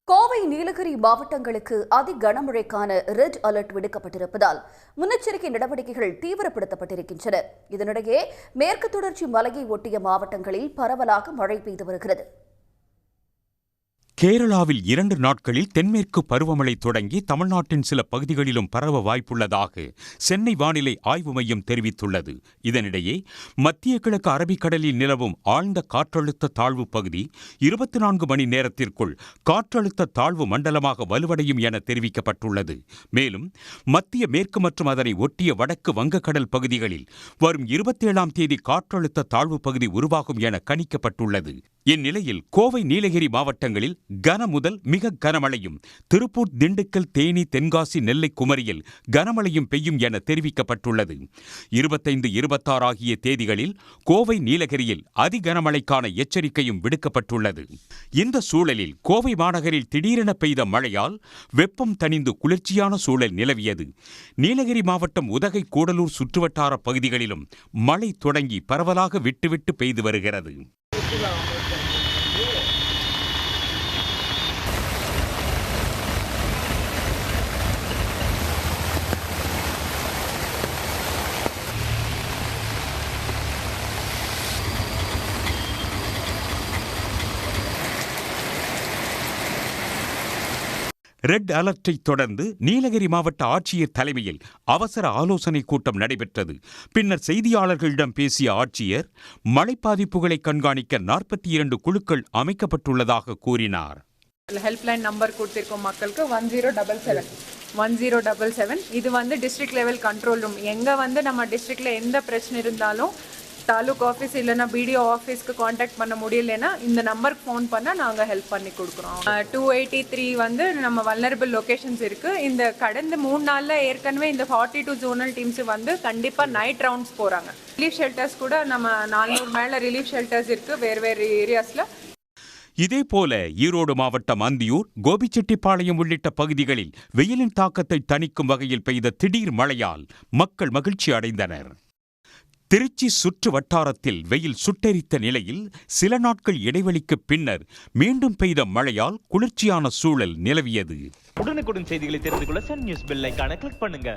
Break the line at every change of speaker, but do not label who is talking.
கோவை நீலகிரி மாவட்டங்களுக்கு அதி கனமழைக்கான red alert விடுக்கப்பட்டிருப்பதால் முன்னெச்சரிக்கை நடவடிக்கைகள் தீவிரப்படுத்தப்பட்டிருக்கின்றன. இதனிடையே மேற்கு தொடர்ச்சி மலையை ஒட்டிய மாவட்டங்களில் பரவலாக மழை பெய்து வருகிறது.
கேரளாவில் 2 நாட்களில் தென்மேற்கு பருவமழை தொடங்கி தமிழ்நாட்டின் சில பகுதிகளிலும் பரவ வாய்ப்புள்ளதாக சென்னை வானிலை ஆய்வு மையம் தெரிவித்துள்ளது. இதனிடையே மத்திய கிழக்கு அரபிக்கடலில் நிலவும் ஆழ்ந்த காற்றழுத்த தாழ்வு பகுதி 24 மணி நேரத்திற்குள் காற்றழுத்த தாழ்வு மண்டலமாக வலுவடையும் என தெரிவிக்கப்பட்டுள்ளது. மேலும் மத்திய மேற்கு மற்றும் அதனை ஒட்டிய வடக்கு வங்கக்கடல் பகுதிகளில் வரும் 27ஆம் தேதி காற்றழுத்த தாழ்வு பகுதி உருவாகும் என கணிக்கப்பட்டுள்ளது. இந்நிலையில் கோவை நீலகிரி மாவட்டங்களில் கன முதல் மிக கனமழையும், திருப்பூர், திண்டுக்கல், தேனி, தென்காசி, நெல்லை, குமரியில் கனமழையும் பெய்யும் என தெரிவிக்கப்பட்டுள்ளது. 25, 26 ஆகிய தேதிகளில் கோவை நீலகிரியில் அதி கனமழைக்கான எச்சரிக்கையும் விடுக்கப்பட்டுள்ளது. இந்த சூழலில் கோவை மாநகரில் திடீரென பெய்த மழையால் வெப்பம் தணிந்து குளிர்ச்சியான சூழல் நிலவியது. நீலகிரி மாவட்டம் உதகை, கூடலூர் சுற்றுவட்டார பகுதிகளிலும் மழை தொடங்கி பரவலாக விட்டுவிட்டு பெய்து வருகிறது. ரெட் அலர்ட்டை தொடர்ந்து நீலகிரி மாவட்ட ஆட்சியர் தலைமையில் அவசர ஆலோசனை கூட்டம் நடைபெற்றது. பின்னர் செய்தியாளர்களிடம் பேசிய ஆட்சியர், மழை பாதிப்புகளை கண்காணிக்க 42 குழுக்கள் அமைக்கப்பட்டுள்ளதாக கூறினார்.
ஹெல்ப்லைன் நம்பர் கொடுத்திருக்கோம் மக்களுக்கு 1077 இது டிஸ்ட்ரிக்ட் லெவல் கண்ட்ரோல் ரூம். எங்க நம்ம டிஸ்ட்ரிக்ட்ல எந்த பிரச்சனை இருந்தாலும் தாலுக் ஆஃபீஸ் இல்லைன்னா பிடிஓ ஆஃபீஸ்க்கு காண்டாக்ட் பண்ண முடியலன்னா இந்த நம்பருக்கு ஃபோன் பண்ணால் நாங்கள் ஹெல்ப் பண்ணி கொடுக்குறோம். 283 நம்ம வல்னரபிள் லொக்கேஷன்ஸ் இருக்குது. இந்த கடந்த 3 நாளில் ஏற்கனவே இந்த 42 ஜோனல் டீம்ஸ் கண்டிப்பாக நைட் ரவுண்ட்ஸ் போகிறாங்க. ரிலீஃப் ஷெல்டர்ஸ் கூட நம்ம 400 மேலே ரிலீஃப் ஷெல்டர்ஸ் இருக்குது வேறு ஏரியாஸில்.
இதேபோல ஈரோடு மாவட்டம் அந்தியூர், கோபிச்செட்டிப்பாளையம் உள்ளிட்ட பகுதிகளில் வெயிலின் தாக்கத்தை தணிக்கும் வகையில் பெய்த திடீர் மழையால் மக்கள் மகிழ்ச்சி அடைந்தனர். திருச்சி சுற்று வட்டாரத்தில் வெயில் சுட்டெரித்த நிலையில் சில நாட்கள் இடைவெளிக்கு பின்னர் மீண்டும் பெய்த மழையால் குளிர்ச்சியான சூழல் நிலவியது.
உடனுக்குடன் செய்திகளை தெரிந்து கொள்ள சன் நியூஸ் பெல் ஐகானை கிளிக் பண்ணுங்க.